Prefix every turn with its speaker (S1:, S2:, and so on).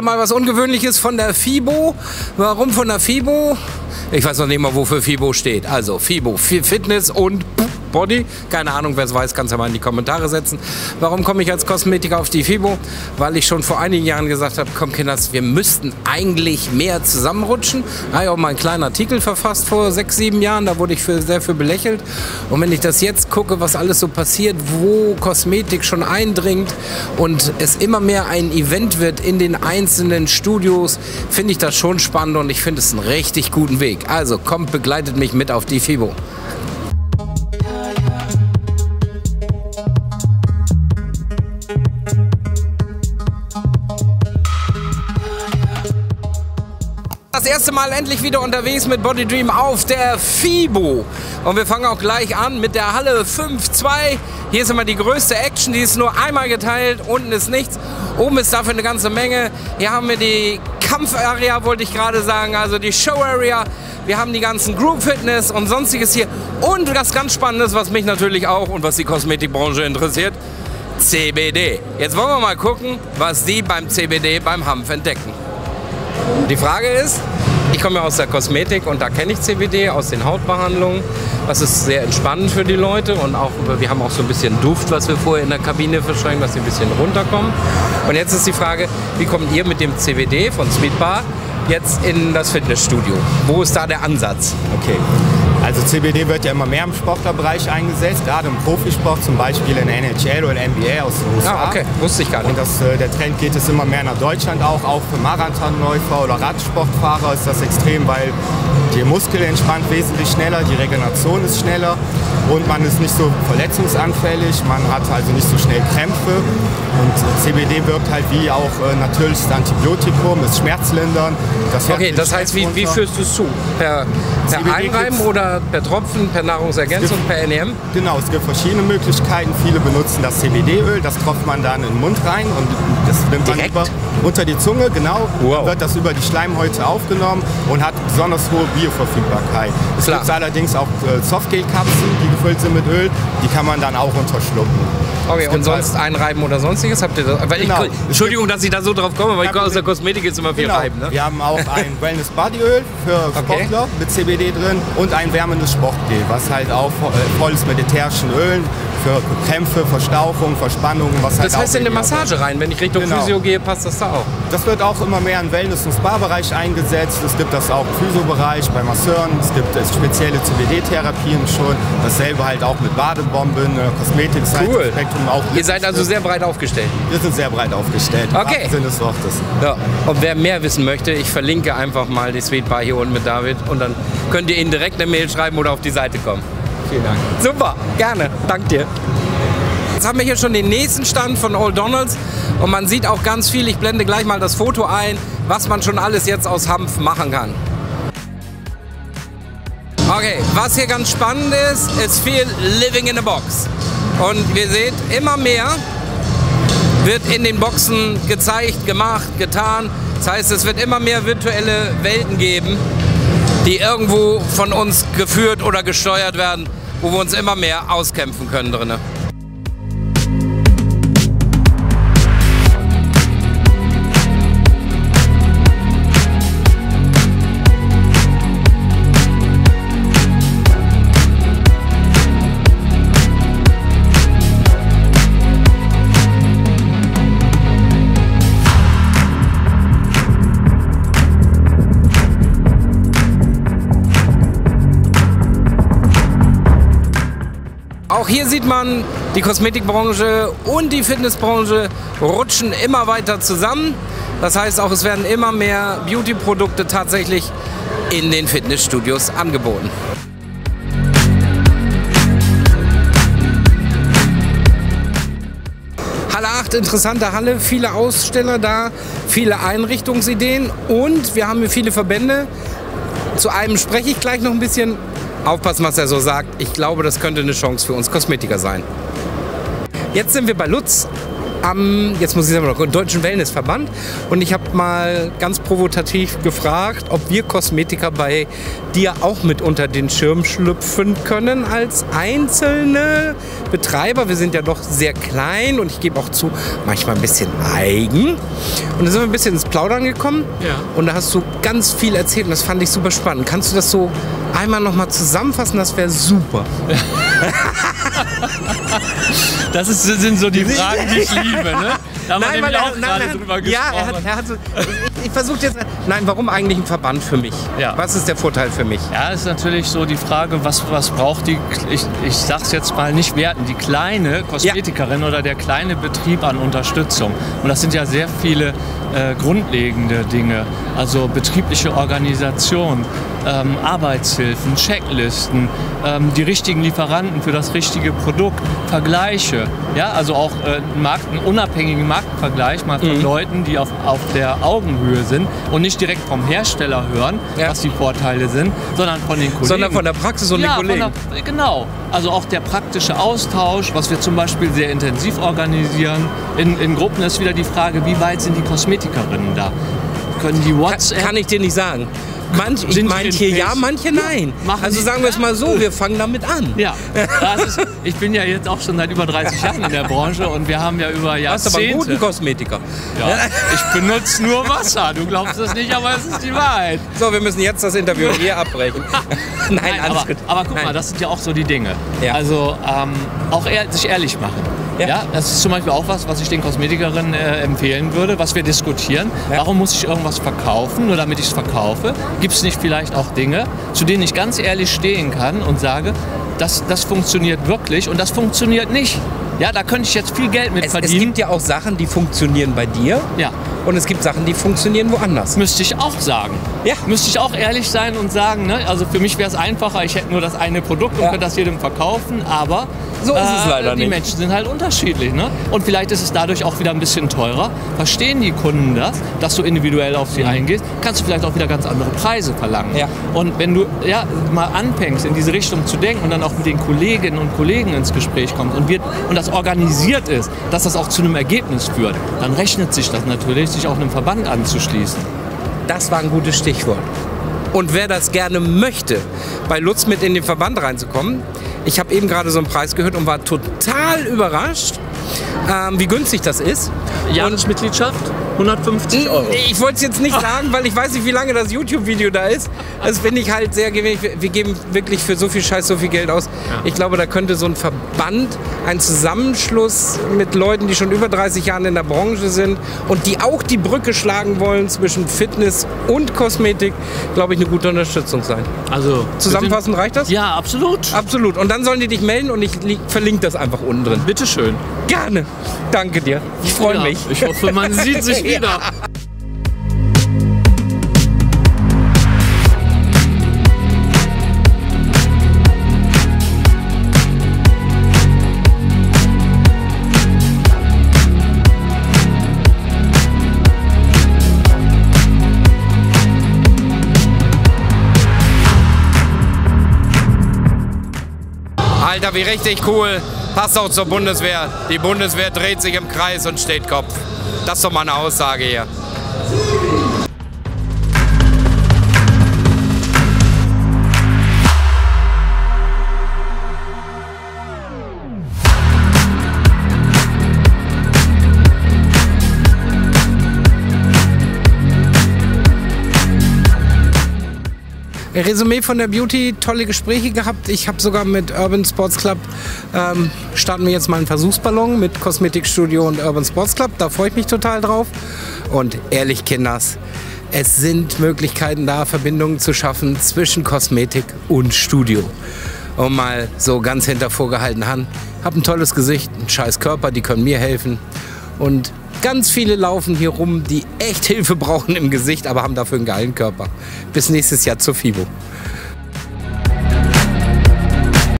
S1: Mal was Ungewöhnliches von der FIBO. Warum von der FIBO? Ich weiß noch nicht mal, wofür FIBO steht. Also FIBO, Fitness und Body. Keine Ahnung, wer es weiß, kann es ja mal in die Kommentare setzen. Warum komme ich als Kosmetiker auf die FIBO? Weil ich schon vor einigen Jahren gesagt habe, komm Kinders, wir müssten eigentlich mehr zusammenrutschen. Da habe ich auch mal einen kleinen Artikel verfasst vor 6, 7 Jahren. Da wurde ich sehr für belächelt. Und wenn ich das jetzt gucke, was alles so passiert, wo Kosmetik schon eindringt und es immer mehr ein Event wird in den einzelnen Studios, finde ich das schon spannend und ich finde es einen richtig guten Weg. Also kommt, begleitet mich mit auf die FIBO. Das erste Mal endlich wieder unterwegs mit Body Dream auf der FIBO. Und wir fangen auch gleich an mit der Halle 5.2. Hier ist immer die größte Action, die ist nur einmal geteilt. Unten ist nichts, oben ist dafür eine ganze Menge. Hier haben wir die Kampf-Area, wollte ich gerade sagen, also die Show-Area. Wir haben die ganzen Group-Fitness und sonstiges hier. Und was ganz Spannendes, was mich natürlich auch und was die Kosmetikbranche interessiert, CBD. Jetzt wollen wir mal gucken, was die beim CBD beim Hanf entdecken. Die Frage ist, ich komme ja aus der Kosmetik und da kenne ich CBD aus den Hautbehandlungen. Das ist sehr entspannend für die Leute und auch, wir haben auch so ein bisschen Duft, was wir vorher in der Kabine verschreiben, dass sie ein bisschen runterkommen. Und jetzt ist die Frage, wie kommt ihr mit dem CBD von Sweet Bar jetzt in das Fitnessstudio? Wo ist da der Ansatz?
S2: Okay. Also CBD wird ja immer mehr im Sportlerbereich eingesetzt, gerade im Profisport, zum Beispiel in der NHL oder NBA aus den USA.
S1: Ah, okay, wusste ich gar nicht.
S2: Und der Trend geht es immer mehr nach Deutschland auch für Marathonläufer oder Radsportfahrer ist das extrem, weil die Muskeln entspannt wesentlich schneller, die Regeneration ist schneller und man ist nicht so verletzungsanfällig, man hat also nicht so schnell Krämpfe und CBD wirkt halt wie auch natürliches Antibiotikum, ist schmerzlindernd.
S1: Okay, das heißt, wie führst du es zu? Per Einreiben oder per Tropfen, per Nahrungsergänzung, per NEM?
S2: Genau, es gibt verschiedene Möglichkeiten. Viele benutzen das CBD-Öl, das tropft man dann in den Mund rein und das nimmt man unter die Zunge, genau. Wow. Dann wird das über die Schleimhäute aufgenommen und hat besonders hohe Bioverfügbarkeit. Es gibt allerdings auch Softgel-Kapseln, die gefüllt sind mit Öl, die kann man dann auch unterschlucken.
S1: Okay, und sonst einreiben oder sonstiges? Habt ihr das? Weil
S2: genau.
S1: Entschuldigung, dass ich da so drauf komme, weil ich aus der Kosmetik jetzt immer viel reiben. Ne?
S2: Wir haben auch ein Wellness Bodyöl für Sportler mit CBD drin und ein wärmendes Sportgel, was halt auch voll ist mit ätherischen Ölen für Krämpfe, Verstauchung, Verspannungen. Was halt
S1: das heißt in eine Massage rein, wenn ich Richtung Physio gehe, passt das da auch?
S2: Das wird auch immer mehr im Wellness- und Spa-Bereich eingesetzt. Es gibt das auch im Physio-Bereich, bei Masseuren. Es gibt spezielle CBD-Therapien schon. Dasselbe halt auch mit Badebomben, Kosmetik,
S1: cool. Auch ihr seid also sehr breit aufgestellt?
S2: Wir sind sehr breit aufgestellt.
S1: Okay.
S2: Im Sinne des Wortes.
S1: Ja. Und wer mehr wissen möchte, ich verlinke einfach mal die Sweet Bar hier unten mit David und dann könnt ihr ihnen direkt eine Mail schreiben oder auf die Seite kommen.
S2: Vielen Dank.
S1: Super, gerne. Dank dir. Jetzt haben wir hier schon den nächsten Stand von Old Donalds und man sieht auch ganz viel, ich blende gleich mal das Foto ein, was man schon alles jetzt aus Hanf machen kann. Okay, was hier ganz spannend ist viel Living in a Box. Und ihr seht, immer mehr wird in den Boxen gezeigt, gemacht, getan. Das heißt, es wird immer mehr virtuelle Welten geben, die irgendwo von uns geführt oder gesteuert werden, wo wir uns immer mehr auskämpfen können drin. Auch hier sieht man, die Kosmetikbranche und die Fitnessbranche rutschen immer weiter zusammen. Das heißt auch, es werden immer mehr Beauty-Produkte tatsächlich in den Fitnessstudios angeboten. Halle 8, interessante Halle, viele Aussteller da, viele Einrichtungsideen und wir haben hier viele Verbände. Zu einem spreche ich gleich noch ein bisschen. Aufpassen, was er so sagt. Ich glaube, das könnte eine Chance für uns Kosmetiker sein. Jetzt sind wir bei Lutz jetzt muss ich sagen, Deutschen Wellnessverband. Und ich habe mal ganz provokativ gefragt, ob wir Kosmetiker bei dir auch mit unter den Schirm schlüpfen können als einzelne Betreiber. Wir sind ja doch sehr klein und ich gebe auch zu, manchmal ein bisschen eigen. Und da sind wir ein bisschen ins Plaudern gekommen.
S3: Ja.
S1: Und da hast du ganz viel erzählt und das fand ich super spannend. Kannst du das so einmal noch mal zusammenfassen? Das wäre super.
S3: Das sind so die Fragen, die ich liebe, ne? Da haben wir nämlich auch gerade drüber gesprochen.
S1: Ja, er hat so, ich versuche jetzt, nein, warum eigentlich ein Verband für mich?
S3: Ja.
S1: Was ist der Vorteil für mich?
S3: Ja, das ist natürlich so die Frage, was braucht ich sag's jetzt mal nicht werten, die kleine Kosmetikerin oder der kleine Betrieb an Unterstützung. Und das sind ja sehr viele grundlegende Dinge, also betriebliche Organisation, Arbeitshilfen, Checklisten, die richtigen Lieferanten für das richtige Produkt, Vergleiche, ja, also auch einen unabhängigen Marktvergleich mal von Leuten, die auf der Augenhöhe sind und nicht direkt vom Hersteller hören, was die Vorteile sind, sondern von den Kollegen.
S1: Sondern von der Praxis und den Kollegen.
S3: Genau, also auch der praktische Austausch, was wir zum Beispiel sehr intensiv organisieren. In Gruppen ist wieder die Frage, wie weit sind die Kosmetikerinnen da? Können die WhatsApp...
S1: Kann ich dir nicht sagen. Manche ja, manche nein. Also sagen wir es mal so, wir fangen damit an.
S3: Ja, ich bin ja jetzt auch schon seit über 30 Jahren in der Branche und wir haben ja über Jahrzehnte...
S1: Du hast aber einen guten Kosmetiker.
S3: Ja, ich benutze nur Wasser. Du glaubst es nicht, aber es ist die Wahrheit.
S1: So, wir müssen jetzt das Interview hier abbrechen. Nein, alles gut.
S3: Aber guck mal, das sind ja auch so die Dinge.
S1: Ja.
S3: Also auch sich ehrlich machen. Ja, das ist zum Beispiel auch was ich den Kosmetikerinnen empfehlen würde, was wir diskutieren. Ja. Warum muss ich irgendwas verkaufen? Nur damit ich es verkaufe, gibt es nicht vielleicht auch Dinge, zu denen ich ganz ehrlich stehen kann und sage, das funktioniert wirklich und das funktioniert nicht. Ja, da könnte ich jetzt viel Geld mit verdienen.
S1: Es gibt ja auch Sachen, die funktionieren bei dir.
S3: Ja.
S1: Und es gibt Sachen, die funktionieren woanders.
S3: Müsste ich auch sagen.
S1: Ja.
S3: Müsste ich auch ehrlich sein und sagen, ne? Also für mich wäre es einfacher, ich hätte nur das eine Produkt und könnte das jedem verkaufen, aber
S1: so ist es leider nicht.
S3: Die Menschen sind halt unterschiedlich. Ne? Und vielleicht ist es dadurch auch wieder ein bisschen teurer. Verstehen die Kunden das, dass du individuell auf sie eingehst, kannst du vielleicht auch wieder ganz andere Preise verlangen. Ja. Und wenn du mal anfängst, in diese Richtung zu denken und dann auch mit den Kolleginnen und Kollegen ins Gespräch kommst und das organisiert ist, dass das auch zu einem Ergebnis führt, dann rechnet sich das natürlich, sich auch einem Verband anzuschließen.
S1: Das war ein gutes Stichwort. Und wer das gerne möchte, bei Lutz mit in den Verband reinzukommen, ich habe eben gerade so einen Preis gehört und war total überrascht, wie günstig das ist.
S3: Jahresmitgliedschaft? 150 €.
S1: Ich wollte es jetzt nicht sagen, weil ich weiß nicht, wie lange das YouTube-Video da ist. Das finde ich halt sehr gewöhnlich. Wir geben wirklich für so viel Scheiß so viel Geld aus. Ja. Ich glaube, da könnte so ein Verband, ein Zusammenschluss mit Leuten, die schon über 30 Jahre in der Branche sind und die auch die Brücke schlagen wollen zwischen Fitness und Kosmetik, glaube ich, eine gute Unterstützung sein.
S3: Also
S1: zusammenfassend reicht das?
S3: Ja, absolut.
S1: Absolut. Und dann sollen die dich melden und ich verlinke das einfach unten drin.
S3: Bitteschön.
S1: Gerne. Danke dir. Ich freue mich.
S3: Ich hoffe, man sieht sich wieder. Ja.
S1: Alter, wie richtig cool. Passt auch zur Bundeswehr. Die Bundeswehr dreht sich im Kreis und steht Kopf. Das ist doch mal eine Aussage hier. Resümee von der Beauty, tolle Gespräche gehabt. Ich habe sogar mit Urban Sports Club, starten wir jetzt mal einen Versuchsballon mit Kosmetikstudio und Urban Sports Club. Da freue ich mich total drauf. Und ehrlich, Kinders, es sind Möglichkeiten da, Verbindungen zu schaffen zwischen Kosmetik und Studio. Und mal so ganz hinter vorgehaltener Hand. Hab ein tolles Gesicht, einen scheiß Körper, die können mir helfen. Und ganz viele laufen hier rum, die echt Hilfe brauchen im Gesicht, aber haben dafür einen geilen Körper. Bis nächstes Jahr zur FIBO.